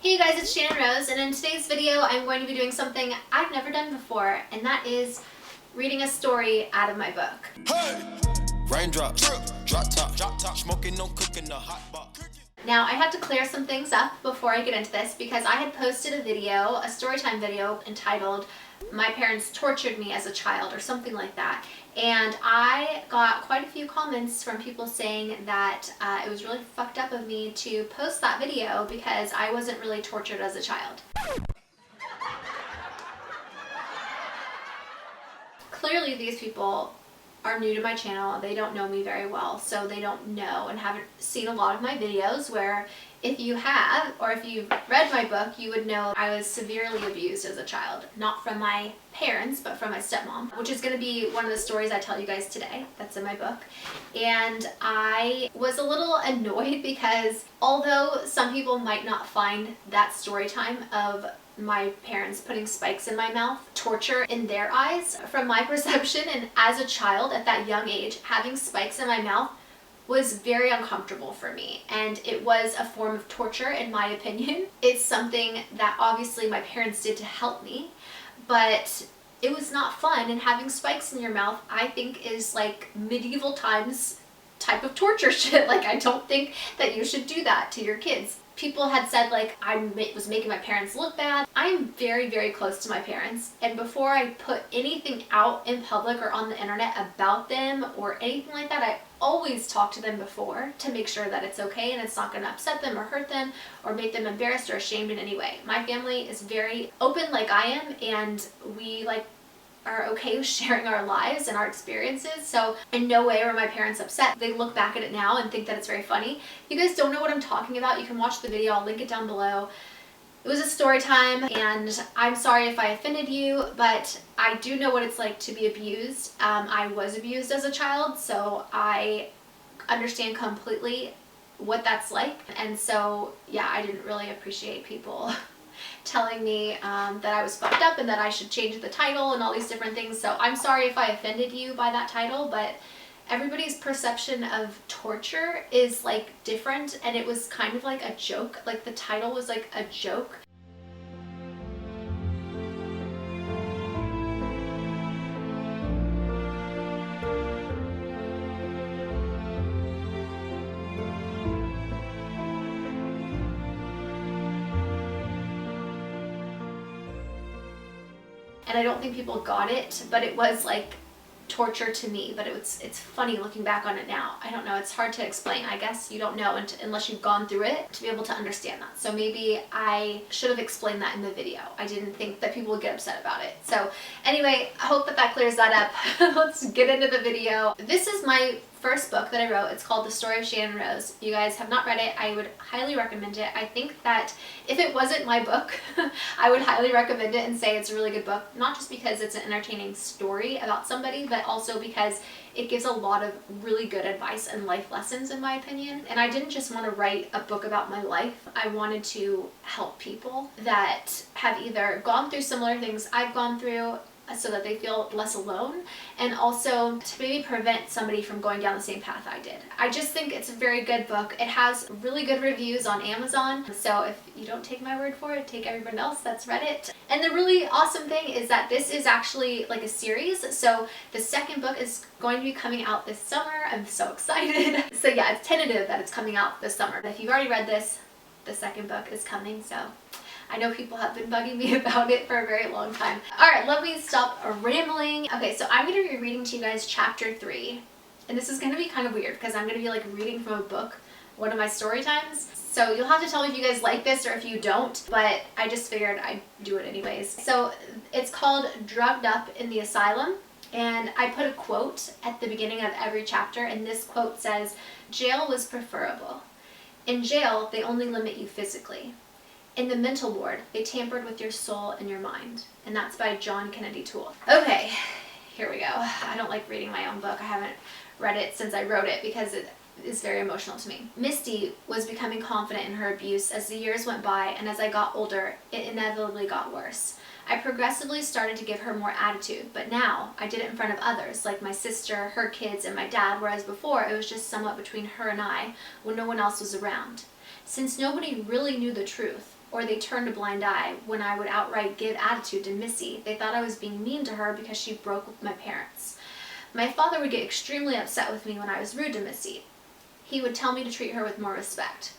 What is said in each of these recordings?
Hey guys, it's Channon Rose, and in today's video I'm going to be doing something I've never done before, and that is reading a story out of my book. Hey! Raindrops, drop top, smoking, no cooking, the hot box. Now I had to clear some things up before I get into this because I had posted a video, a Storytime video entitled "My Parents Tortured Me as a Child" or something like that. And I got quite a few comments from people saying that it was really fucked up of me to post that video because I wasn't really tortured as a child. Clearly these people are new to my channel. They don't know me very well, so they don't know and haven't seen a lot of my videos, where if you have, or if you've read my book, you would know I was severely abused as a child. Not from my parents, but from my stepmom, which is going to be one of the stories I tell you guys today. That's in my book. And I was a little annoyed because although some people might not find that story time of my parents putting spikes in my mouth torture in their eyes, from my perception and as a child at that young age, having spikes in my mouth was very uncomfortable for me, and it was a form of torture in my opinion. It's something that obviously my parents did to help me, but it was not fun, and having spikes in your mouth I think is like medieval times type of torture shit. Like, I don't think that you should do that to your kids. People had said like I was making my parents look bad. I'm very, very close to my parents, and before I put anything out in public or on the internet about them or anything like that, I always talk to them before to make sure that it's okay and it's not going to upset them or hurt them or make them embarrassed or ashamed in any way. My family is very open like I am, and we are okay with sharing our lives and our experiences, so in no way were my parents upset. They look back at it now and think that it's very funny. If you guys don't know what I'm talking about, you can watch the video. I'll link it down below. It was a story time, and I'm sorry if I offended you, but I do know what it's like to be abused. I was abused as a child, so I understand completely what that's like. And so yeah, I didn't really appreciate people telling me that I was fucked up and that I should change the title and all these different things. So I'm sorry if I offended you by that title, but everybody's perception of torture is like different, and it was kind of like a joke. Like, the title was like a joke. And I don't think people got it, but it was like torture to me. But it's funny looking back on it now. I don't know, it's hard to explain. I guess you don't know unless you've gone through it to be able to understand that. So maybe I should have explained that in the video. I didn't think that people would get upset about it. So anyway, I hope that clears that up. Let's get into the video. This is my first book that I wrote. It's called The Story of Channon Rose. You guys have not read it, I would highly recommend it. I think that if it wasn't my book, I would highly recommend it and say it's a really good book. Not just because it's an entertaining story about somebody, but also because it gives a lot of really good advice and life lessons, in my opinion. And I didn't just want to write a book about my life. I wanted to help people that have either gone through similar things I've gone through, so that they feel less alone, and also to maybe prevent somebody from going down the same path I did. I just think it's a very good book. It has really good reviews on Amazon, so if you don't take my word for it, take everyone else that's read it. And the really awesome thing is that this is actually like a series, so the second book is going to be coming out this summer. I'm so excited. So yeah, it's tentative that it's coming out this summer. If you've already read this, the second book is coming, so I know people have been bugging me about it for a very long time. Alright, let me stop rambling. Okay, so I'm going to be reading to you guys chapter 3. And this is going to be kind of weird because I'm going to be like reading from a book, one of my story times. So you'll have to tell me if you guys like this or if you don't, but I just figured I'd do it anyways. So it's called Drugged Up in the Asylum. And I put a quote at the beginning of every chapter, and this quote says, "Jail was preferable. In jail, they only limit you physically. In the mental ward, they tampered with your soul and your mind." And that's by John Kennedy Toole. Okay, here we go. I don't like reading my own book. I haven't read it since I wrote it because it is very emotional to me. "Misty was becoming confident in her abuse as the years went by, and as I got older, it inevitably got worse. I progressively started to give her more attitude, but now I did it in front of others, like my sister, her kids, and my dad, whereas before it was just somewhat between her and I when no one else was around. Since nobody really knew the truth, or they turned a blind eye when I would outright give attitude to Missy. They thought I was being mean to her because she broke with my parents. My father would get extremely upset with me when I was rude to Missy. He would tell me to treat her with more respect.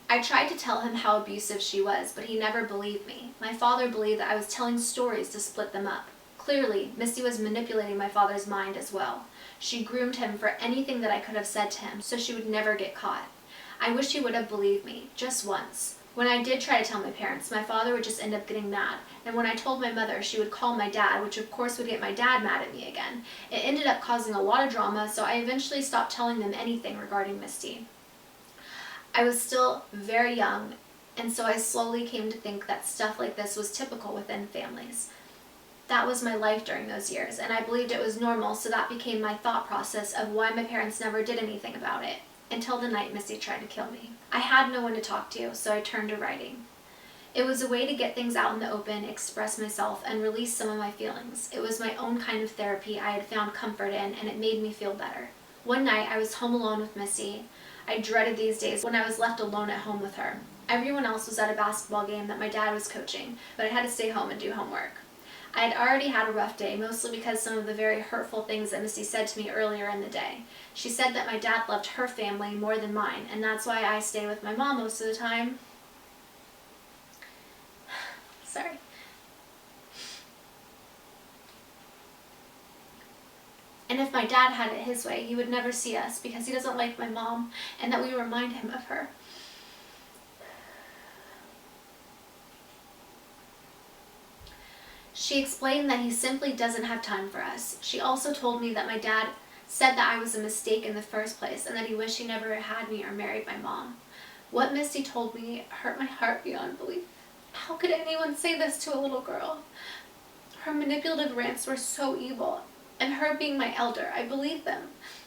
I tried to tell him how abusive she was, but he never believed me. My father believed that I was telling stories to split them up. Clearly, Missy was manipulating my father's mind as well. She groomed him for anything that I could have said to him, so she would never get caught. I wish he would have believed me, just once. When I did try to tell my parents, my father would just end up getting mad, and when I told my mother, she would call my dad, which of course would get my dad mad at me again. It ended up causing a lot of drama, so I eventually stopped telling them anything regarding Misty. I was still very young, and so I slowly came to think that stuff like this was typical within families. That was my life during those years, and I believed it was normal, so that became my thought process of why my parents never did anything about it, until the night Missy tried to kill me. I had no one to talk to, so I turned to writing. It was a way to get things out in the open, express myself, and release some of my feelings. It was my own kind of therapy I had found comfort in, and it made me feel better. One night, I was home alone with Missy. I dreaded these days when I was left alone at home with her. Everyone else was at a basketball game that my dad was coaching, but I had to stay home and do homework. I had already had a rough day, mostly because some of the very hurtful things that Missy said to me earlier in the day. She said that my dad loved her family more than mine, and that's why I stay with my mom most of the time. Sorry. And if my dad had it his way, he would never see us because he doesn't like my mom, and that we remind him of her. She explained that he simply doesn't have time for us. She also told me that my dad said that I was a mistake in the first place and that he wished he never had me or married my mom. What Misty told me hurt my heart beyond belief. How could anyone say this to a little girl? Her manipulative rants were so evil, and her being my elder, I believed them.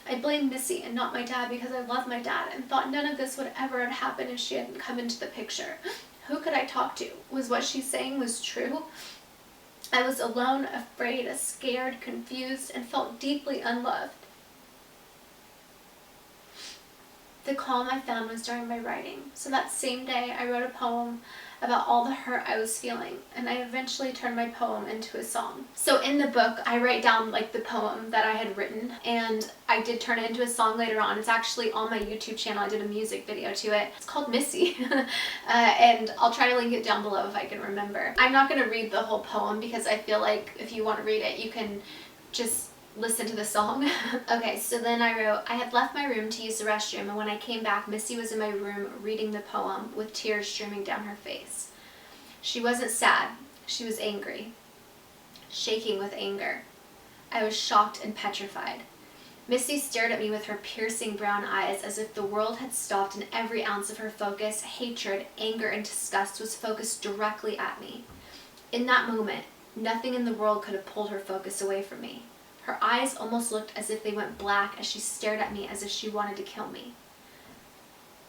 I blamed Missy and not my dad because I loved my dad and thought none of this would ever have happened if she hadn't come into the picture. Who could I talk to? Was what she's saying was true? I was alone, afraid, scared, confused, and felt deeply unloved. The calm I found was during my writing. So that same day, I wrote a poem about all the hurt I was feeling, and I eventually turned my poem into a song. So in the book, I write down like the poem that I had written, and I did turn it into a song later on. It's actually on my YouTube channel. I did a music video to it. It's called Missy, and I'll try to link it down below if I can remember. I'm not going to read the whole poem because I feel like if you want to read it, you can just listen to the song. Okay, so then I wrote, I had left my room to use the restroom, and when I came back, Missy was in my room reading the poem with tears streaming down her face. She wasn't sad, she was angry, shaking with anger. I was shocked and petrified. Missy stared at me with her piercing brown eyes as if the world had stopped and every ounce of her focus, hatred, anger, and disgust was focused directly at me. In that moment, nothing in the world could have pulled her focus away from me. Her eyes almost looked as if they went black as she stared at me as if she wanted to kill me.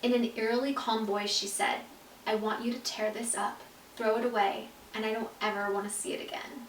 In an eerily calm voice, she said, I want you to tear this up, throw it away, and I don't ever want to see it again.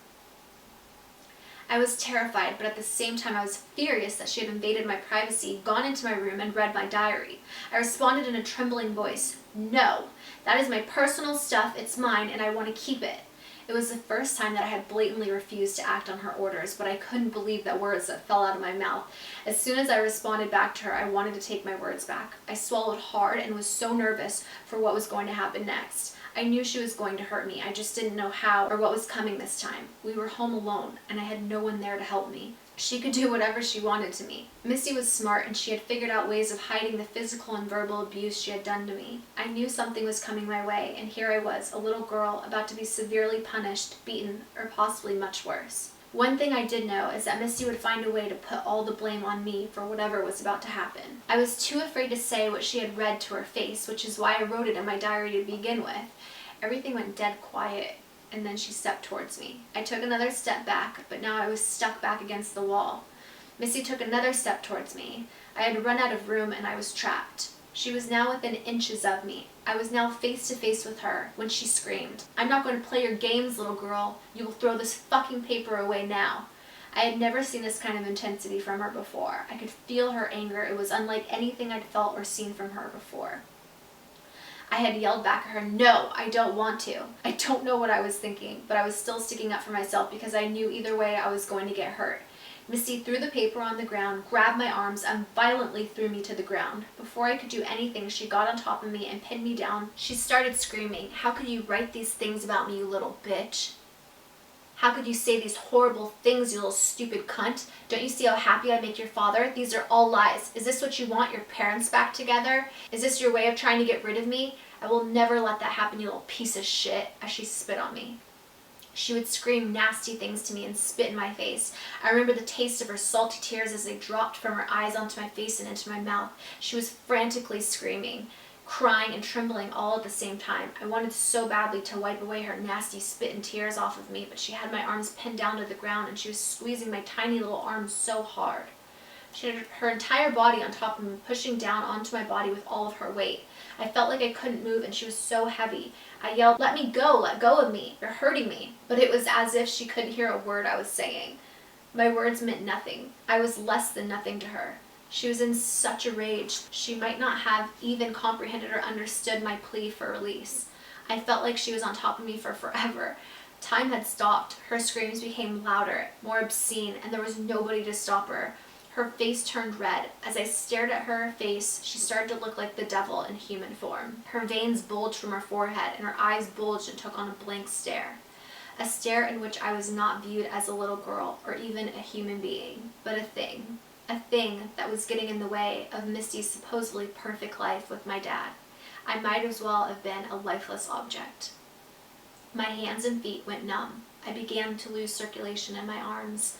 I was terrified, but at the same time I was furious that she had invaded my privacy, gone into my room, and read my diary. I responded in a trembling voice, no, that is my personal stuff, it's mine, and I want to keep it. It was the first time that I had blatantly refused to act on her orders, but I couldn't believe the words that fell out of my mouth. As soon as I responded back to her, I wanted to take my words back. I swallowed hard and was so nervous for what was going to happen next. I knew she was going to hurt me. I just didn't know how or what was coming this time. We were home alone, and I had no one there to help me. She could do whatever she wanted to me. Missy was smart, and she had figured out ways of hiding the physical and verbal abuse she had done to me. I knew something was coming my way, and here I was, a little girl, about to be severely punished, beaten, or possibly much worse. One thing I did know is that Missy would find a way to put all the blame on me for whatever was about to happen. I was too afraid to say what she had read to her face, which is why I wrote it in my diary to begin with. Everything went dead quiet, and then she stepped towards me. I took another step back, but now I was stuck back against the wall. Missy took another step towards me. I had run out of room and I was trapped. She was now within inches of me. I was now face to face with her when she screamed, I'm not going to play your games, little girl. You will throw this fucking paper away now. I had never seen this kind of intensity from her before. I could feel her anger. It was unlike anything I'd felt or seen from her before. I had yelled back at her, "No, I don't want to." I don't know what I was thinking, but I was still sticking up for myself because I knew either way I was going to get hurt. Misty threw the paper on the ground, grabbed my arms, and violently threw me to the ground. Before I could do anything, she got on top of me and pinned me down. She started screaming, "How could you write these things about me, you little bitch? How could you say these horrible things, you little stupid cunt? Don't you see how happy I make your father? These are all lies. Is this what you want, your parents back together? Is this your way of trying to get rid of me? I will never let that happen, you little piece of shit," as she spit on me. She would scream nasty things to me and spit in my face. I remember the taste of her salty tears as they dropped from her eyes onto my face and into my mouth. She was frantically screaming, crying and trembling all at the same time. I wanted so badly to wipe away her nasty spit and tears off of me, but she had my arms pinned down to the ground and she was squeezing my tiny little arms so hard. She had her entire body on top of me, pushing down onto my body with all of her weight. I felt like I couldn't move and she was so heavy. I yelled, "Let me go, let go of me, you're hurting me." But it was as if she couldn't hear a word I was saying. My words meant nothing. I was less than nothing to her. She was in such a rage. She might not have even comprehended or understood my plea for release. I felt like she was on top of me for forever. Time had stopped. Her screams became louder, more obscene, and there was nobody to stop her. Her face turned red. As I stared at her face, she started to look like the devil in human form. Her veins bulged from her forehead, and her eyes bulged and took on a blank stare. A stare in which I was not viewed as a little girl or even a human being, but a thing. A thing that was getting in the way of Misty's supposedly perfect life with my dad. I might as well have been a lifeless object. My hands and feet went numb. I began to lose circulation in my arms.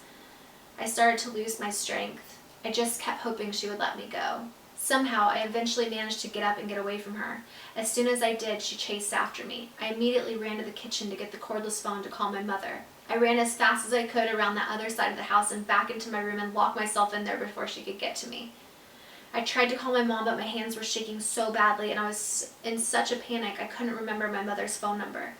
I started to lose my strength. I just kept hoping she would let me go. Somehow, I eventually managed to get up and get away from her. As soon as I did, she chased after me. I immediately ran to the kitchen to get the cordless phone to call my mother. I ran as fast as I could around the other side of the house and back into my room and locked myself in there before she could get to me. I tried to call my mom, but my hands were shaking so badly and I was in such a panic I couldn't remember my mother's phone number.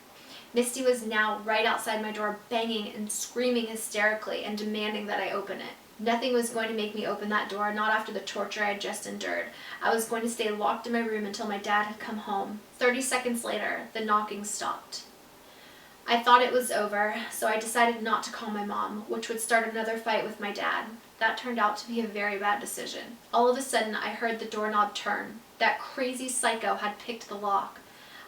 Misty was now right outside my door, banging and screaming hysterically and demanding that I open it. Nothing was going to make me open that door, not after the torture I had just endured. I was going to stay locked in my room until my dad had come home. 30 seconds later, the knocking stopped. I thought it was over, so I decided not to call my mom, which would start another fight with my dad. That turned out to be a very bad decision. All of a sudden, I heard the doorknob turn. That crazy psycho had picked the lock.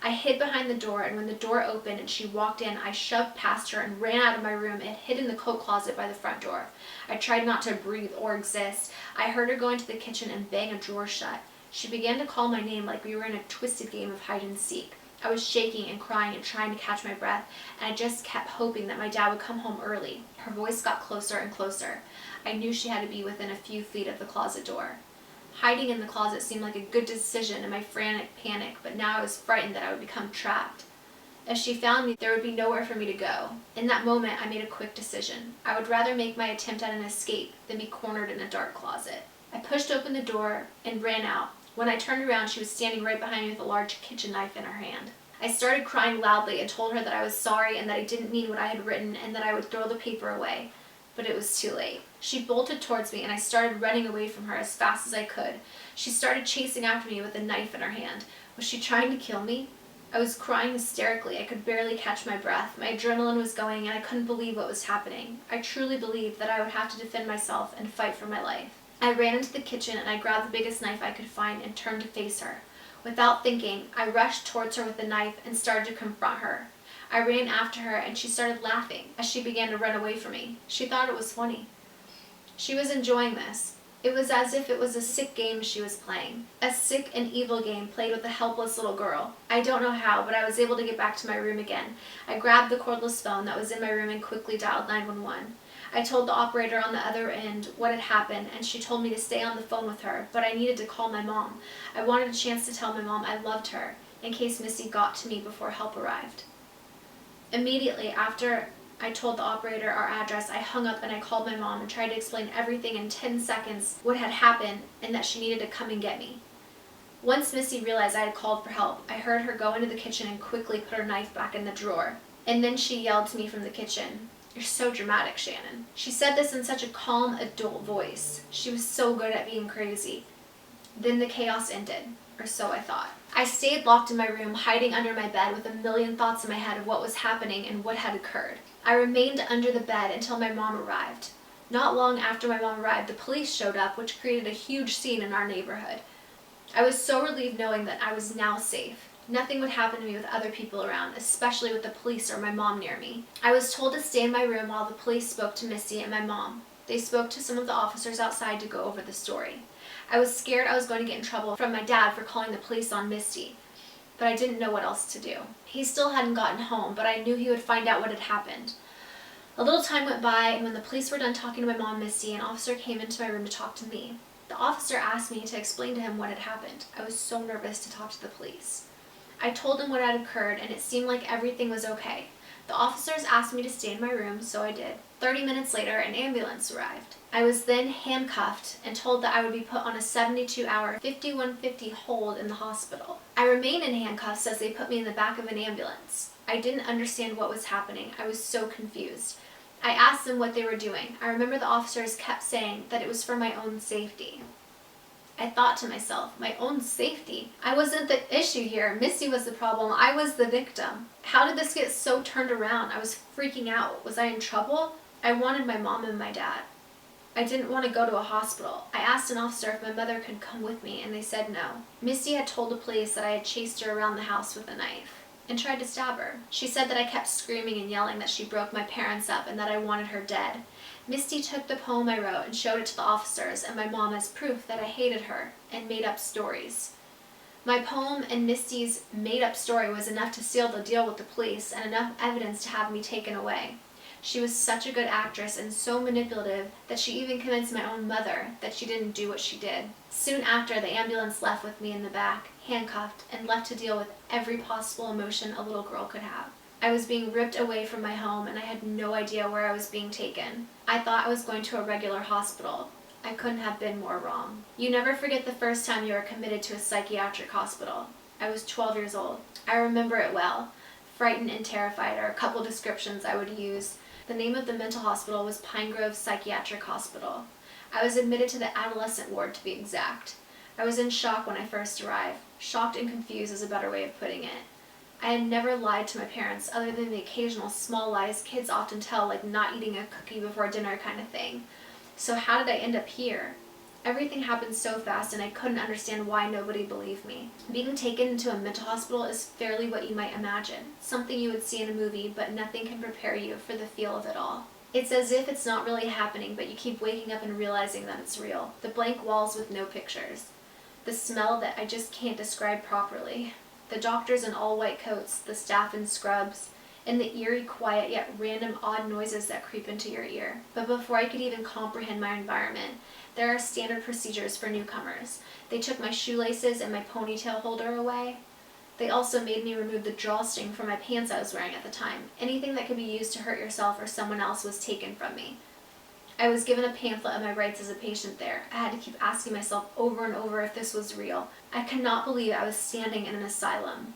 I hid behind the door, and when the door opened and she walked in, I shoved past her and ran out of my room and hid in the coat closet by the front door. I tried not to breathe or exist. I heard her go into the kitchen and bang a drawer shut. She began to call my name like we were in a twisted game of hide and seek. I was shaking and crying and trying to catch my breath, and I just kept hoping that my dad would come home early. Her voice got closer and closer. I knew she had to be within a few feet of the closet door. Hiding in the closet seemed like a good decision in my frantic panic, but now I was frightened that I would become trapped. If she found me, there would be nowhere for me to go. In that moment, I made a quick decision. I would rather make my attempt at an escape than be cornered in a dark closet. I pushed open the door and ran out. When I turned around, she was standing right behind me with a large kitchen knife in her hand. I started crying loudly and told her that I was sorry and that I didn't mean what I had written and that I would throw the paper away. But it was too late. She bolted towards me and I started running away from her as fast as I could. She started chasing after me with a knife in her hand. Was she trying to kill me? I was crying hysterically. I could barely catch my breath. My adrenaline was going and I couldn't believe what was happening. I truly believed that I would have to defend myself and fight for my life. I ran into the kitchen and I grabbed the biggest knife I could find and turned to face her. Without thinking, I rushed towards her with the knife and started to confront her. I ran after her and she started laughing as she began to run away from me. She thought it was funny. She was enjoying this. It was as if it was a sick game she was playing. A sick and evil game played with a helpless little girl. I don't know how, but I was able to get back to my room again. I grabbed the cordless phone that was in my room and quickly dialed 911. I told the operator on the other end what had happened, and she told me to stay on the phone with her, but I needed to call my mom. I wanted a chance to tell my mom I loved her, in case Missy got to me before help arrived. Immediately after I told the operator our address, I hung up and I called my mom and tried to explain everything in 10 seconds, what had happened, and that she needed to come and get me. Once Missy realized I had called for help, I heard her go into the kitchen and quickly put her knife back in the drawer. And then she yelled to me from the kitchen, "You're so dramatic, Shannon." She said this in such a calm, adult voice. She was so good at being crazy. Then the chaos ended. or so I thought. I stayed locked in my room, hiding under my bed with a million thoughts in my head of what was happening and what had occurred. I remained under the bed until my mom arrived. Not long after my mom arrived, the police showed up, which created a huge scene in our neighborhood. I was so relieved knowing that I was now safe. Nothing would happen to me with other people around, especially with the police or my mom near me. I was told to stay in my room while the police spoke to Misty and my mom. They spoke to some of the officers outside to go over the story. I was scared I was going to get in trouble from my dad for calling the police on Misty, but I didn't know what else to do. He still hadn't gotten home, but I knew he would find out what had happened. A little time went by, and when the police were done talking to my mom, Misty, an officer came into my room to talk to me. The officer asked me to explain to him what had happened. I was so nervous to talk to the police. I told him what had occurred, and it seemed like everything was okay. The officers asked me to stay in my room, so I did. 30 minutes later, an ambulance arrived. I was then handcuffed and told that I would be put on a 72-hour 5150 hold in the hospital. I remained in handcuffs as they put me in the back of an ambulance. I didn't understand what was happening. I was so confused. I asked them what they were doing. I remember the officers kept saying that it was for my own safety. I thought to myself, my own safety? I wasn't the issue here. Misty was the problem. I was the victim. How did this get so turned around? I was freaking out. Was I in trouble? I wanted my mom and my dad. I didn't want to go to a hospital. I asked an officer if my mother could come with me, and they said no. Misty had told the police that I had chased her around the house with a knife and tried to stab her. She said that I kept screaming and yelling that she broke my parents up and that I wanted her dead. Misty took the poem I wrote and showed it to the officers and my mom as proof that I hated her and made up stories. My poem and Misty's made-up story was enough to seal the deal with the police and enough evidence to have me taken away. She was such a good actress and so manipulative that she even convinced my own mother that she didn't do what she did. Soon after, the ambulance left with me in the back, handcuffed, and left to deal with every possible emotion a little girl could have. I was being ripped away from my home and I had no idea where I was being taken. I thought I was going to a regular hospital. I couldn't have been more wrong. You never forget the first time you were committed to a psychiatric hospital. I was 12 years old. I remember it well. Frightened and terrified are a couple descriptions I would use. The name of the mental hospital was Pine Grove Psychiatric Hospital. I was admitted to the adolescent ward to be exact. I was in shock when I first arrived. Shocked and confused is a better way of putting it. I had never lied to my parents other than the occasional small lies kids often tell, like not eating a cookie before dinner kind of thing. So how did I end up here? Everything happened so fast and I couldn't understand why nobody believed me. Being taken into a mental hospital is fairly what you might imagine. Something you would see in a movie, but nothing can prepare you for the feel of it all. It's as if it's not really happening, but you keep waking up and realizing that it's real. The blank walls with no pictures. The smell that I just can't describe properly. The doctors in all white coats, the staff in scrubs, and the eerie, quiet, yet random odd noises that creep into your ear. But before I could even comprehend my environment, there are standard procedures for newcomers. They took my shoelaces and my ponytail holder away. They also made me remove the drawstring from my pants I was wearing at the time. Anything that could be used to hurt yourself or someone else was taken from me. I was given a pamphlet of my rights as a patient there. I had to keep asking myself over and over if this was real. I could not believe I was standing in an asylum.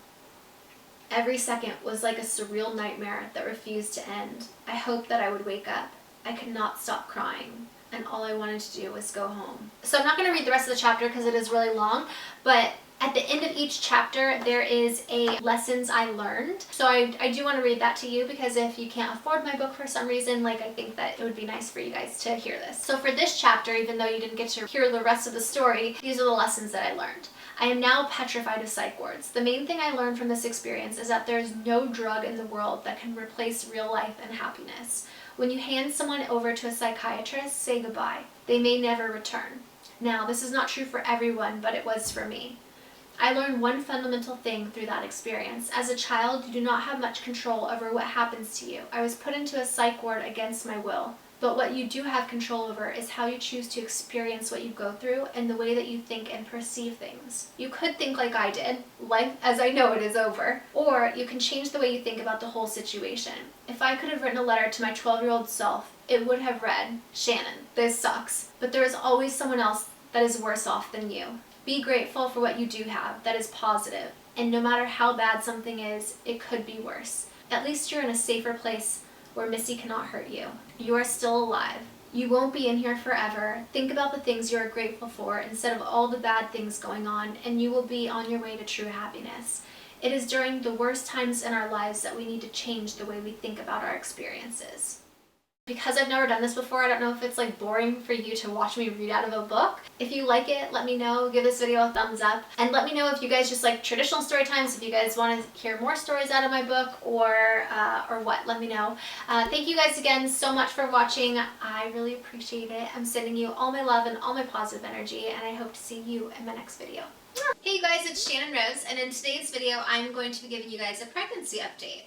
Every second was like a surreal nightmare that refused to end. I hoped that I would wake up. I could not stop crying, and all I wanted to do was go home. So I'm not going to read the rest of the chapter because it is really long, but at the end of each chapter, there is a lessons I learned. So I do want to read that to you because if you can't afford my book for some reason, I think that it would be nice for you guys to hear this. So for this chapter, even though you didn't get to hear the rest of the story, these are the lessons that I learned. I am now petrified of psych wards. The main thing I learned from this experience is that there is no drug in the world that can replace real life and happiness. When you hand someone over to a psychiatrist, say goodbye. They may never return. Now, this is not true for everyone, but it was for me. I learned one fundamental thing through that experience. As a child, you do not have much control over what happens to you. I was put into a psych ward against my will. But what you do have control over is how you choose to experience what you go through and the way that you think and perceive things. You could think like I did, life as I know it is over. Or you can change the way you think about the whole situation. If I could have written a letter to my 12-year-old self, it would have read, Shannon, this sucks, but there is always someone else that is worse off than you. Be grateful for what you do have that is positive, and no matter how bad something is, it could be worse. At least you're in a safer place where Missy cannot hurt you. You are still alive. You won't be in here forever. Think about the things you are grateful for instead of all the bad things going on, and you will be on your way to true happiness. It is during the worst times in our lives that we need to change the way we think about our experiences. Because I've never done this before, I don't know if it's like boring for you to watch me read out of a book. If you like it, let me know. Give this video a thumbs up. And let me know if you guys just like traditional story times, if you guys want to hear more stories out of my book or what, let me know. Thank you guys again so much for watching. I really appreciate it. I'm sending you all my love and all my positive energy, and I hope to see you in my next video. Hey you guys, it's Channon Rose, and in today's video I'm going to be giving you guys a pregnancy update.